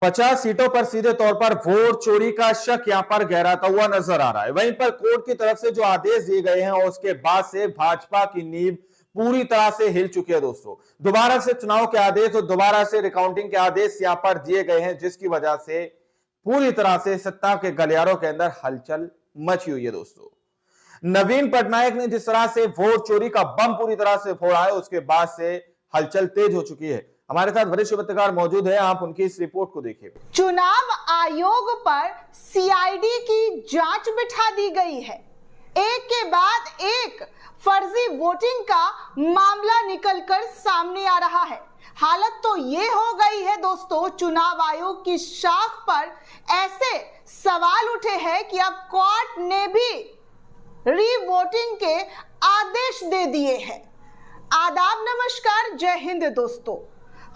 50 सीटों पर सीधे तौर पर वोट चोरी का शक यहां पर गहराता हुआ नजर आ रहा है। वहीं पर कोर्ट की तरफ से जो आदेश दिए गए हैं और उसके बाद से भाजपा की नींव पूरी तरह से हिल चुकी है दोस्तों। दोबारा से चुनाव के आदेश और दोबारा से रिकाउंटिंग के आदेश यहां पर दिए गए हैं, जिसकी वजह से पूरी तरह से सत्ता के गलियारों के अंदर हलचल मची हुई है दोस्तों। नवीन पटनायक ने जिस तरह से वोट चोरी का बम पूरी तरह से फोड़ा है, उसके बाद से हलचल तेज हो चुकी है। हमारे साथ वरिष्ठ पत्रकार मौजूद हैं, आप उनकी इस रिपोर्ट को देखिए। चुनाव आयोग पर सीआईडी की जांच बिठा दी गई है। एक के बाद एक फर्जी वोटिंग का मामला निकलकर सामने आ रहा है। हालत तो ये हो गई है दोस्तों, चुनाव आयोग की शाख पर ऐसे सवाल उठे हैं कि अब कोर्ट ने भी री-वोटिंग के आदेश दे दिए हैं। आदाब, नमस्कार, जय हिंद दोस्तों।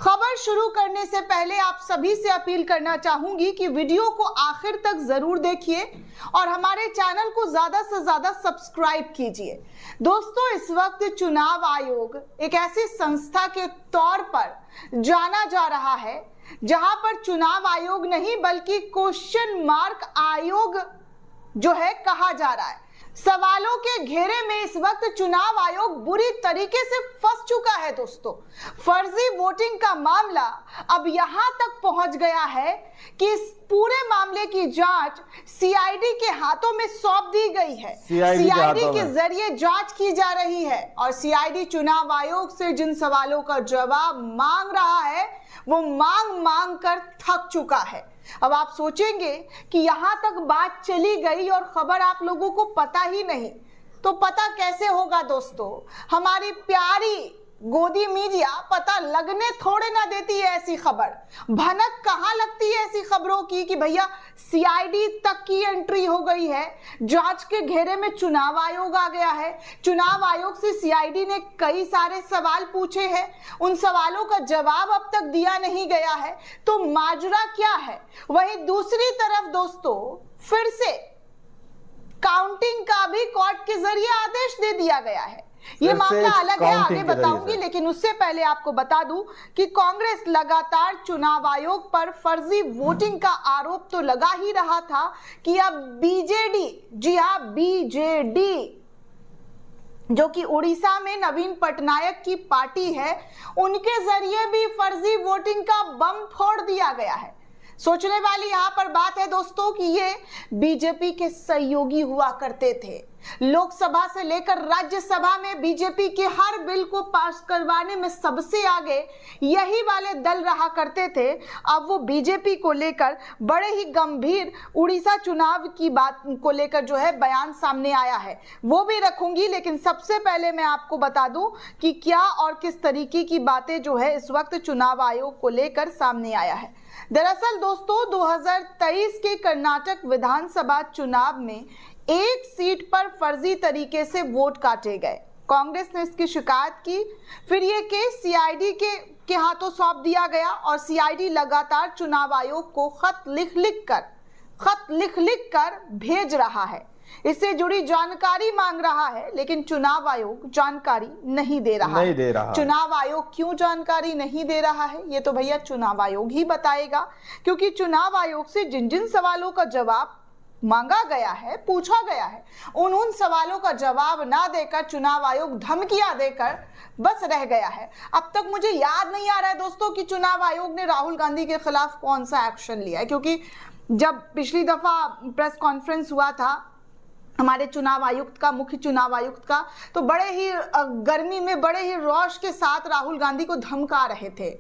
खबर शुरू करने से पहले आप सभी से अपील करना चाहूंगी कि वीडियो को आखिर तक जरूर देखिए और हमारे चैनल को ज्यादा से ज्यादा सब्सक्राइब कीजिए। दोस्तों, इस वक्त चुनाव आयोग एक ऐसी संस्था के तौर पर जाना जा रहा है जहां पर चुनाव आयोग नहीं बल्कि क्वेश्चन मार्क आयोग जो है कहा जा रहा है। सवालों के घेरे में इस वक्त चुनाव आयोग बुरी तरीके से फंस चुका है दोस्तों। फर्जी वोटिंग का मामला अब यहां तक पहुंच गया है कि इस पूरे मामले की जांच सीआईडी के हाथों में सौंप दी गई है। सीआईडी के जरिए जांच की जा रही है और सीआईडी चुनाव आयोग से जिन सवालों का जवाब मांग रहा है वो मांग मांग कर थक चुका है। अब आप सोचेंगे कि यहां तक बात चली गई और खबर आप लोगों को पता ही नहीं, तो पता कैसे होगा दोस्तों? हमारी प्यारी गोदी मीडिया पता लगने थोड़े ना देती है ऐसी खबर। भनक कहां लगती है ऐसी खबरों की कि भैया सीआईडी तक की एंट्री हो गई है, जांच के घेरे में चुनाव आयोग आ गया है। चुनाव आयोग से सीआईडी ने कई सारे सवाल पूछे हैं, उन सवालों का जवाब अब तक दिया नहीं गया है। तो माजरा क्या है? वहीं दूसरी तरफ दोस्तों फिर से काउंटिंग का भी कोर्ट के जरिए आदेश दे दिया गया है। ये मामला अलग है, आगे बताऊंगी, लेकिन उससे पहले आपको बता दूं कि कांग्रेस लगातार चुनाव आयोग पर फर्जी वोटिंग का आरोप तो लगा ही रहा था कि अब बीजेडी, जी हां बीजेडी, जो कि उड़ीसा में नवीन पटनायक की पार्टी है, उनके जरिए भी फर्जी वोटिंग का बम फोड़ दिया गया है। सोचने वाली यहां पर बात है दोस्तों कि ये बीजेपी के सहयोगी हुआ करते थे। लोकसभा से लेकर राज्यसभा में बीजेपी के हर बिल को पास करवाने में सबसे आगे यही वाले दल रहा करते थे। अब वो बीजेपी को लेकर बड़े ही गंभीर उड़ीसा चुनाव की बात को लेकर जो है बयान सामने आया है, वो भी रखूंगी। लेकिन सबसे पहले मैं आपको बता दूं कि क्या और किस तरीके की बातें जो है इस वक्त चुनाव आयोग को लेकर सामने आया है। दरअसल दोस्तों 2023 के कर्नाटक विधानसभा चुनाव में एक सीट पर फर्जी तरीके से वोट काटे गए। कांग्रेस ने इसकी शिकायत की, फिर ये केस सीआईडी के हाथों सौंप दिया गया और सीआईडी लगातार चुनाव आयोग को खत लिख लिख कर भेज रहा है। इससे जुड़ी जानकारी मांग रहा है, लेकिन चुनाव आयोग जानकारी नहीं दे रहा। चुनाव आयोग क्यों जानकारी नहीं दे रहा है ये तो भैया चुनाव आयोग ही बताएगा, क्योंकि चुनाव आयोग से जिन जिन सवालों का जवाब मांगा गया है, पूछा गया है, उन सवालों का जवाब ना देकर चुनाव आयोग धमकियां देकर बस रह गया है। अब तक मुझे याद नहीं आ रहा है दोस्तों कि चुनाव आयोग ने राहुल गांधी के खिलाफ कौन सा एक्शन लिया है, क्योंकि जब पिछली दफा प्रेस कॉन्फ्रेंस हुआ था हमारे चुनाव आयुक्त का, मुख्य चुनाव आयुक्त का, तो बड़े ही गर्मी में बड़े ही रोष के साथ राहुल गांधी को धमका रहे थे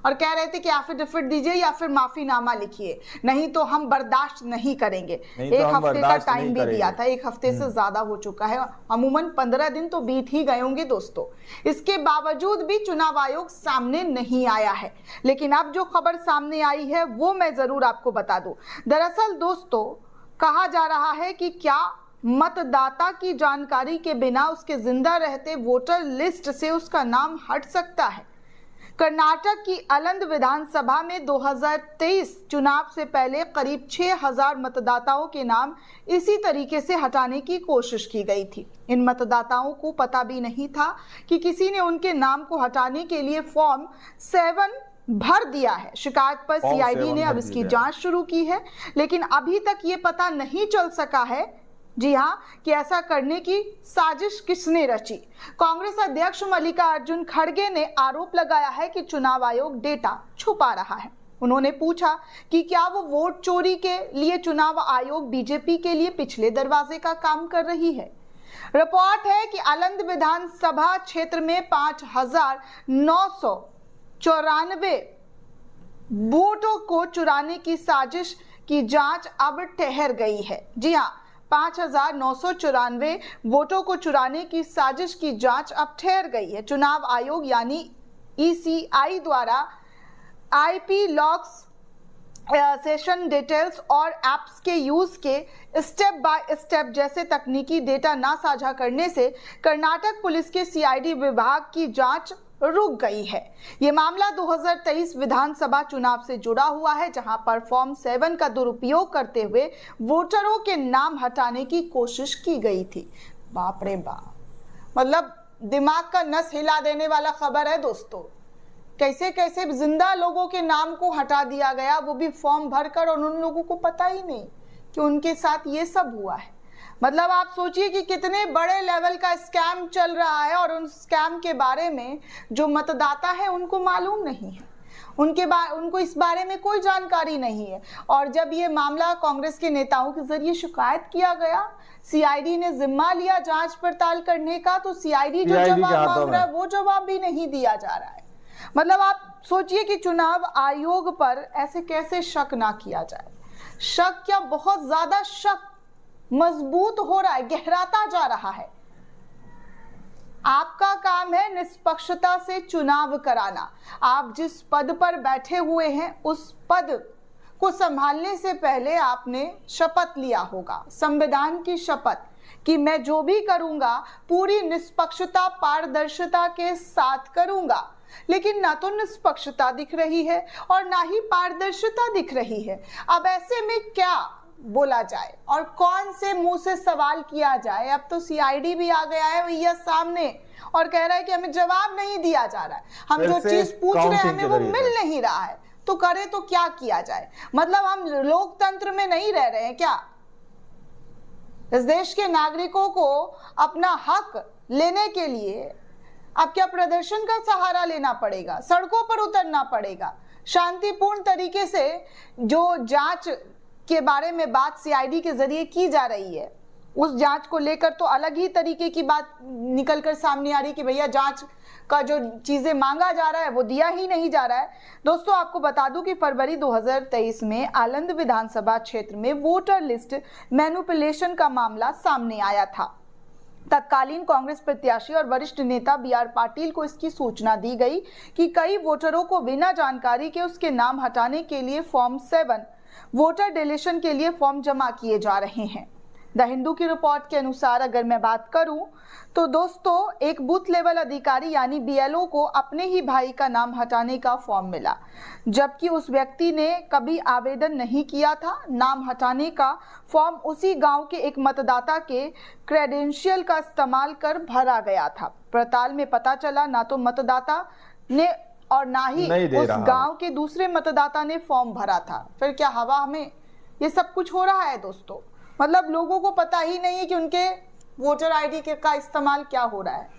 और कह रहे थे कि एफिडेविट दीजिए या फिर माफीनामा लिखिए, नहीं तो हम बर्दाश्त नहीं करेंगे। एक हफ्ते का टाइम भी दिया था, एक हफ्ते से ज्यादा हो चुका है, अमूमन 15 दिन तो बीत ही गए होंगे दोस्तों। इसके बावजूद भी चुनाव आयोग सामने नहीं आया है। लेकिन अब जो खबर सामने आई है वो मैं जरूर आपको बता दूं। दरअसल दोस्तों कहा जा रहा है कि क्या मतदाता की जानकारी के बिना उसके जिंदा रहते वोटर लिस्ट से उसका नाम हट सकता है। कर्नाटक की अलंद विधानसभा में 2023 चुनाव से पहले करीब 6000 मतदाताओं के नाम इसी तरीके से हटाने की कोशिश की गई थी। इन मतदाताओं को पता भी नहीं था कि किसी ने उनके नाम को हटाने के लिए फॉर्म 7 भर दिया है। शिकायत पर सीआईडी ने अब इसकी जांच शुरू की है, लेकिन अभी तक ये पता नहीं चल सका है, जी हां, कि ऐसा करने की साजिश किसने रची। कांग्रेस अध्यक्ष मल्लिकार्जुन खड़गे ने आरोप लगाया है कि चुनाव आयोग डेटा छुपा रहा है। उन्होंने पूछा कि क्या वो वोट चोरी के लिए चुनाव आयोग बीजेपी के लिए पिछले दरवाजे का काम कर रही है। रिपोर्ट है कि आलंद विधानसभा क्षेत्र में 5,994 वोटों को चुराने की साजिश की जांच अब ठहर गई है। जी हां, 5,994 वोटों को चुराने की साजिश की जांच अब ठहर गई है। चुनाव आयोग यानी ईसीआई द्वारा आईपी लॉग्स, सेशन डिटेल्स और एप्स के यूज के स्टेप बाय स्टेप जैसे तकनीकी डेटा ना साझा करने से कर्नाटक पुलिस के सीआईडी विभाग की जांच रुक गई है। ये मामला 2023 विधानसभा चुनाव से जुड़ा हुआ है, जहां पर फॉर्म 7 का दुरुपयोग करते हुए वोटरों के नाम हटाने की कोशिश की गई थी। बाप रे बाप, मतलब दिमाग का नस हिला देने वाला खबर है दोस्तों। कैसे कैसे जिंदा लोगों के नाम को हटा दिया गया, वो भी फॉर्म भरकर, और उन लोगों को पता ही नहीं कि उनके साथ ये सब हुआ है। मतलब आप सोचिए कि कितने बड़े लेवल का स्कैम चल रहा है, और उन स्कैम के बारे में जो मतदाता है उनको मालूम नहीं है, उनको इस बारे में कोई जानकारी नहीं है। और जब ये मामला कांग्रेस के नेताओं के जरिए शिकायत किया गया, सीआईडी ने जिम्मा लिया जांच पड़ताल करने का, तो सीआईडी जो जवाब मांग रहा है वो जवाब भी नहीं दिया जा रहा है। मतलब आप सोचिए कि चुनाव आयोग पर ऐसे कैसे शक ना किया जाए। शक क्या, बहुत ज्यादा शक मजबूत हो रहा है, गहराता जा रहा है। आपका काम है निष्पक्षता से चुनाव कराना। आप जिस पद पर बैठे हुए हैं उस पद को संभालने से पहले आपने शपथ लिया होगा, संविधान की शपथ, कि मैं जो भी करूंगा पूरी निष्पक्षता पारदर्शिता के साथ करूंगा। लेकिन ना तो निष्पक्षता दिख रही है और ना ही पारदर्शिता दिख रही है। अब ऐसे में क्या बोला जाए और कौन से मुंह से सवाल किया जाए। अब तो सीआईडी भी आ गया है भैया सामने और कह रहा है कि हमें जवाब नहीं दिया जा रहा है, हम जो चीज पूछ रहे हैं हमें वो मिल नहीं रहा है, तो करे तो क्या किया जाए। मतलब हम लोकतंत्र में नहीं रह रहे हैं क्या? इस देश के नागरिकों को अपना हक लेने के लिए अब क्या प्रदर्शन का सहारा लेना पड़ेगा, सड़कों पर उतरना पड़ेगा। शांतिपूर्ण तरीके से जो जांच के बारे में बात सीआईडी के जरिए की जा रही है, उस जांच को लेकर तो अलग ही तरीके की बात निकलकर सामने आ रही कि भैया जांच का जो चीजें मांगा जा रहा है वो दिया ही नहीं जा रहा है। दोस्तों आपको बता दूं कि फरवरी 2023 में आलंद विधानसभा क्षेत्र में वोटर लिस्ट मैनिपुलेशन का मामला सामने आया था। तत्कालीन कांग्रेस प्रत्याशी और वरिष्ठ नेता बीआर पाटिल को इसकी सूचना दी गई कि कई वोटरों को बिना जानकारी के उसके नाम हटाने के लिए फॉर्म 7 वोटर डिलीशन के लिए फॉर्म जमा किए जा रहे हैं। द हिंदू की रिपोर्ट के अनुसार अगर मैं बात करूं तो दोस्तों एक बूथ लेवल अधिकारी यानी बीएलओ को अपने ही भाई का नाम हटाने का फॉर्म मिला, जबकि उस व्यक्ति ने कभी आवेदन नहीं किया था। नाम हटाने का फॉर्म उसी गांव के एक मतदाता के क्रेडेंशियल का इस्तेमाल कर भरा गया था। पड़ताल में पता चला ना तो मतदाता ने और ना ही उस गांव के दूसरे मतदाता ने फॉर्म भरा था। फिर क्या हवा में ये सब कुछ हो रहा है दोस्तों? मतलब लोगों को पता ही नहीं है कि उनके वोटर आईडी का इस्तेमाल क्या हो रहा है।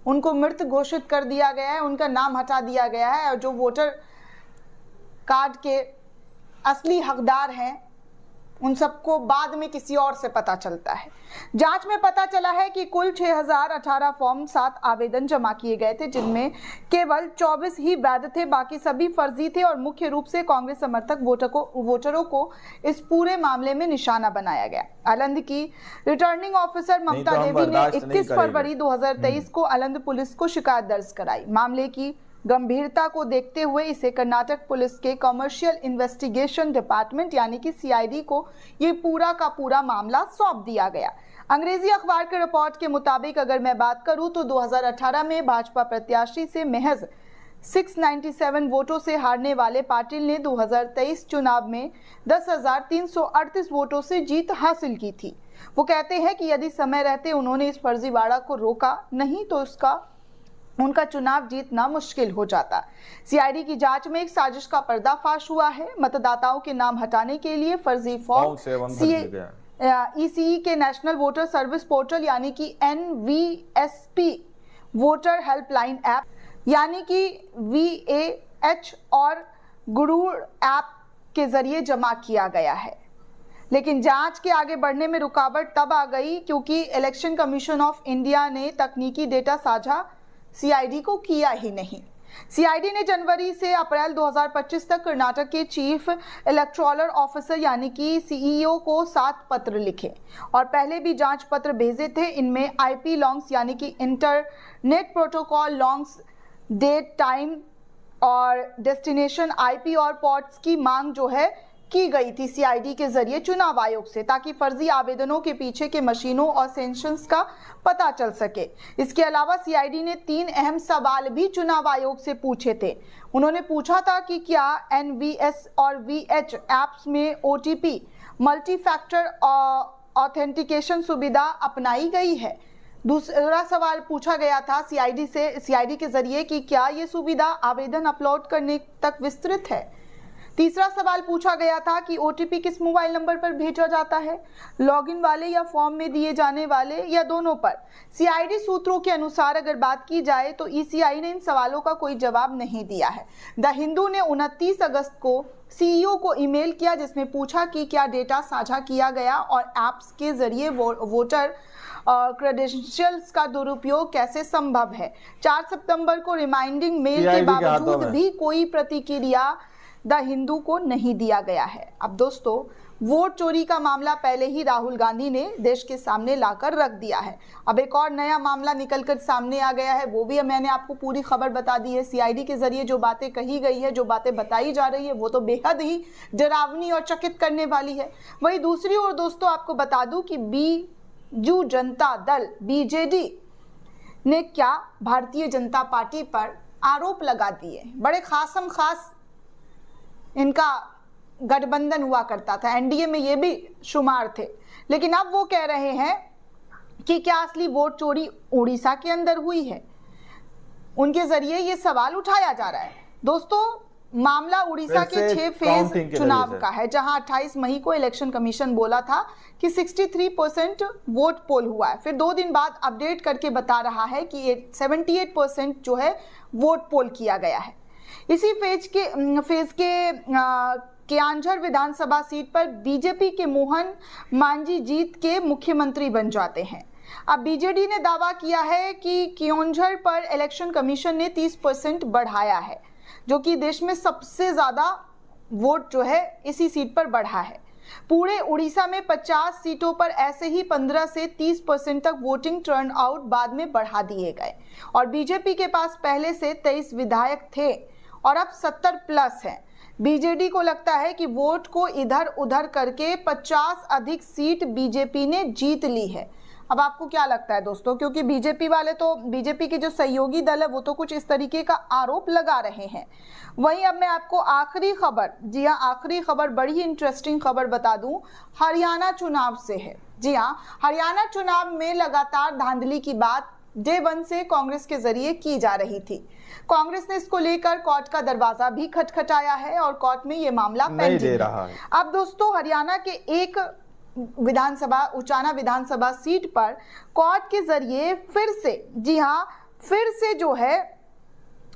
उनको मृत घोषित कर दिया गया है, उनका नाम हटा दिया गया है, और जो वोटर कार्ड के असली हकदार हैं उन सबको बाद में किसी और से पता चलता है। जांच में पता चला है कि कुल 6018 फॉर्म 7 आवेदन जमा किए गए थे, जिनमें केवल 24 ही वैध थे, बाकी सभी फर्जी थे और मुख्य रूप से कांग्रेस समर्थक वोटरों को इस पूरे मामले में निशाना बनाया गया। आलंद की रिटर्निंग ऑफिसर ममता देवी ने 21 फरवरी 2023 को आलंद पुलिस को शिकायत दर्ज कराई। मामले की गंभीरता को देखते हुए इसे कर्नाटक पुलिस के कमर्शियल इन्वेस्टिगेशन डिपार्टमेंट यानी कि सीआईडी को ये पूरा का पूरा मामला सौंप दिया गया। अंग्रेजी अखबार के रिपोर्ट के मुताबिक अगर मैं बात करूं तो 2018 में भाजपा प्रत्याशी से महज 697 वोटों से हारने वाले पाटिल ने 2023 चुनाव में 10,338 वोटों से जीत हासिल की थी। वो कहते हैं कि यदि समय रहते उन्होंने इस फर्जीवाड़ा को रोका नहीं तो उसका उनका चुनाव जीतना मुश्किल हो जाता। सीआईडी की जांच में एक साजिश का पर्दाफाश हुआ है। मतदाताओं के नाम हटाने के लिए फर्जी फॉर्म ईसीई के नेशनल वोटर सर्विस पोर्टल यानी कि NVSP वोटर हेल्पलाइन ऐप यानी कि VAH और गुरूर ऐप के जरिए जमा किया गया है। लेकिन जांच के आगे बढ़ने में रुकावट तब आ गई क्योंकि इलेक्शन कमीशन ऑफ इंडिया ने तकनीकी डेटा साझा सीआईडी को किया ही नहीं। सीआईडी ने जनवरी से अप्रैल 2025 तक कर्नाटक के चीफ इलेक्टोरल ऑफिसर यानी कि CEO को 7 पत्र लिखे और पहले भी जांच पत्र भेजे थे। इनमें IP लॉन्ग्स यानी कि internet protocol logs, date, time और डेस्टिनेशन IP और पोर्ट्स की मांग जो है की गई थी सीआईडी के जरिए चुनाव आयोग से, ताकि फर्जी आवेदनों के पीछे के मशीनों और सेंशंस का पता चल सके। इसके अलावा सीआईडी ने 3 अहम सवाल भी चुनाव आयोग से पूछे थे। उन्होंने पूछा था कि क्या NVS और VH ऐप्स में OTP मल्टी फैक्टर ऑथेंटिकेशन सुविधा अपनाई गई है। दूसरा सवाल पूछा गया था सीआईडी के जरिए कि क्या ये सुविधा आवेदन अपलोड करने तक विस्तृत है। तीसरा सवाल पूछा गया था कि OTP किस मोबाइल नंबर पर भेजा जाता है, लॉगिन वाले या फॉर्म में दिए जाने वाले या दोनों पर। सीआईडी सूत्रों के अनुसार अगर बात की जाए तो ECI ने इन सवालों का कोई जवाब नहीं दिया है। द हिंदू ने 29 अगस्त को CEO को ईमेल किया जिसमें पूछा कि क्या डेटा साझा किया गया और ऐप्स के जरिए वोटर क्रेडेंशियल्स का दुरुपयोग कैसे संभव है। 4 सितंबर को रिमाइंडिंग मेल के बावजूद भी कोई प्रतिक्रिया द हिंदू को नहीं दिया गया है। अब दोस्तों, वोट चोरी का मामला पहले ही राहुल गांधी ने देश के सामने लाकर रख दिया है। अब एक और नया मामला निकलकर सामने आ गया है, वो भी मैंने आपको पूरी खबर बता दी है। सीआईडी के जरिए जो बातें कही गई है, जो बातें बताई जा रही है, वो तो बेहद ही डरावनी और चकित करने वाली है। वहीं दूसरी ओर दोस्तों आपको बता दूं कि बीजू जनता दल BJD ने क्या भारतीय जनता पार्टी पर आरोप लगा दिए। बड़े खासम खास इनका गठबंधन हुआ करता था, NDA में ये भी शुमार थे, लेकिन अब वो कह रहे हैं कि क्या असली वोट चोरी उड़ीसा के अंदर हुई है। उनके जरिए ये सवाल उठाया जा रहा है। दोस्तों, मामला उड़ीसा के 6 फेज चुनाव का है, जहां 28 मई को इलेक्शन कमीशन बोला था कि 63% वोट पोल हुआ है। फिर 2 दिन बाद अपडेट करके बता रहा है कि 78% जो है वोट पोल किया गया है। इसी फेज के क्यांझर विधानसभा सीट पर बीजेपी के मोहन मांझी जीत के मुख्यमंत्री बन जाते हैं। अब बीजेडी ने दावा किया है कि क्यांझर पर इलेक्शन कमीशन ने 30% बढ़ाया है, जो कि देश में सबसे ज्यादा वोट जो है इसी सीट पर बढ़ा है। पूरे उड़ीसा में 50 सीटों पर ऐसे ही 15 से 30% तक वोटिंग टर्न आउट बाद में बढ़ा दिए गए और बीजेपी के पास पहले से 23 विधायक थे और अब 70 प्लस हैं। बीजेडी को लगता है कि वोट को इधर उधर करके 50 अधिक सीट बीजेपी ने जीत ली है। अब आपको क्या लगता है दोस्तों, क्योंकि बीजेपी वाले तो बीजेपी के जो सहयोगी दल है वो तो कुछ इस तरीके का आरोप लगा रहे हैं। वहीं अब मैं आपको आखिरी खबर, जी हाँ आखिरी खबर, बड़ी इंटरेस्टिंग खबर बता दूं, हरियाणा चुनाव से है। जी हाँ, हरियाणा चुनाव में लगातार धांधली की बात डे 1 से कांग्रेस के जरिए की जा रही थी। कांग्रेस ने इसको लेकर कोर्ट का दरवाजा भी खटखटाया है और कोर्ट में ये मामला पेंडिंग है। अब दोस्तों, हरियाणा के एक विधानसभा उचाना विधानसभा सीट पर कोर्ट के जरिए फिर से, जी हाँ फिर से जो है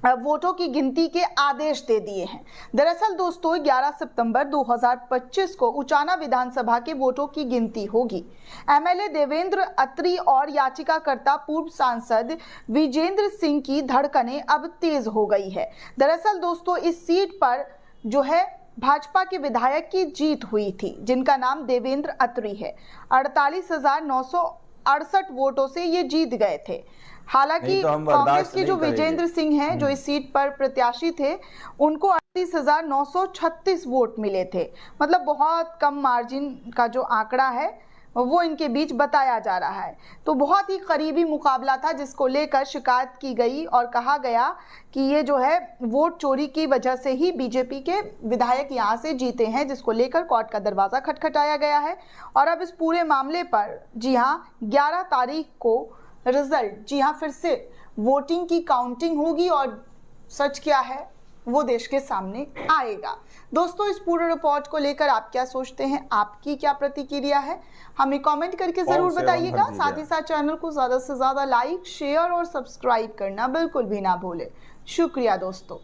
वोटों की गिनती के आदेश दे दिए हैं। दरअसल दोस्तों 11 सितंबर 2025 को उचाना विधानसभा के वोटों की गिनती होगी। MLA देवेंद्र अत्री और याचिकाकर्ता पूर्व सांसद विजेंद्र सिंह की धड़कनें अब तेज हो गई है। दरअसल दोस्तों इस सीट पर जो है भाजपा के विधायक की जीत हुई थी, जिनका नाम देवेंद्र अत्री है। 48,968 वोटों से ये जीत गए थे। हालांकि कांग्रेस के जो विजेंद्र सिंह हैं, जो इस सीट पर प्रत्याशी थे, उनको 38,936 वोट मिले थे। मतलब बहुत कम मार्जिन का जो आंकड़ा है वो इनके बीच बताया जा रहा है। तो बहुत ही करीबी मुकाबला था, जिसको लेकर शिकायत की गई और कहा गया कि ये जो है वोट चोरी की वजह से ही बीजेपी के विधायक यहाँ से जीते हैं, जिसको लेकर कोर्ट का दरवाजा खटखटाया गया है। और अब इस पूरे मामले पर जी हाँ 11 तारीख को रिजल्ट, जी हाँ फिर से वोटिंग की काउंटिंग होगी और सच क्या है वो देश के सामने आएगा। दोस्तों, इस पूरे रिपोर्ट को लेकर आप क्या सोचते हैं, आपकी क्या प्रतिक्रिया है, हमें कमेंट करके जरूर बताइएगा। साथ ही साथ चैनल को ज्यादा से ज्यादा लाइक, शेयर और सब्सक्राइब करना बिल्कुल भी ना भूले। शुक्रिया दोस्तों।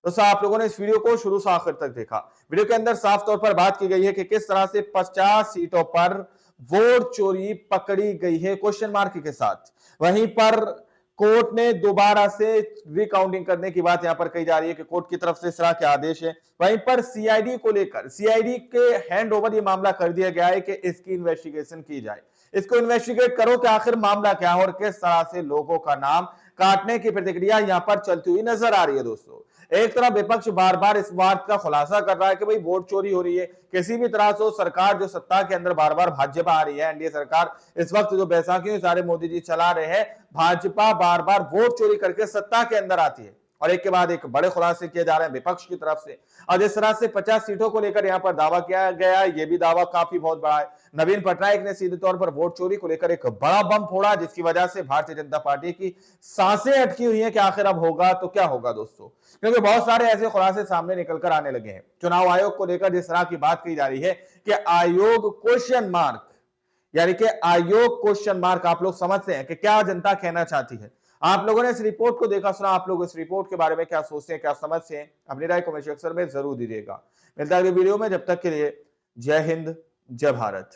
आप लोगों ने इस वीडियो को शुरू से आखिर तक देखा। वीडियो के अंदर साफ तौर पर बात की गई है कि किस तरह से 50 सीटों पर वोट चोरी पकड़ी गई है क्वेश्चन मार्क के साथ। वहीं पर कोर्ट ने दोबारा से रिकाउंटिंग करने की बात यहां पर कही जा रही है कि कोर्ट की तरफ से इस तरह के आदेश है। वहीं पर सीआईडी को लेकर सीआईडी के हैंड ओवर ये मामला कर दिया गया है कि इसकी इन्वेस्टिगेशन की जाए, इसको इन्वेस्टिगेट करो कि आखिर मामला क्या है और किस तरह से लोगों का नाम काटने की प्रतिक्रिया यहां पर चलती हुई नजर आ रही है। दोस्तों, एक तरफ विपक्ष बार बार इस बात का खुलासा कर रहा है कि भाई वोट चोरी हो रही है, किसी भी तरह से सरकार जो सत्ता के अंदर बार बार भाजपा आ रही है, एनडीए सरकार इस वक्त जो बैसाखी सारे मोदी जी चला रहे हैं, भाजपा बार बार वोट चोरी करके सत्ता के अंदर आती है और एक के बाद एक बड़े खुलासे किए जा रहे हैं विपक्ष की तरफ से। और जिस तरह से 50 सीटों को लेकर यहां पर दावा किया गया, यह भी दावा काफी बहुत बड़ा है। नवीन पटनायक ने सीधे तौर पर वोट चोरी को लेकर एक बड़ा बम फोड़ा, जिसकी वजह से भारतीय जनता पार्टी की सांसें अटकी हुई हैं कि आखिर अब होगा तो क्या होगा दोस्तों, क्योंकि बहुत सारे ऐसे खुलासे सामने निकलकर आने लगे हैं। चुनाव आयोग को लेकर जिस तरह की बात की जा रही है कि आयोग क्वेश्चन मार्क, यानी कि आयोग क्वेश्चन मार्क, आप लोग समझते हैं कि क्या जनता कहना चाहती है। आप लोगों ने इस रिपोर्ट को देखा सुना, आप लोग इस रिपोर्ट के बारे में क्या सोचते हैं, क्या समझते हैं, अपनी राय कमेंट सेक्शन में जरूर दीजिएगा। मिलता है अगली वीडियो में, जब तक के लिए जय हिंद, जय भारत।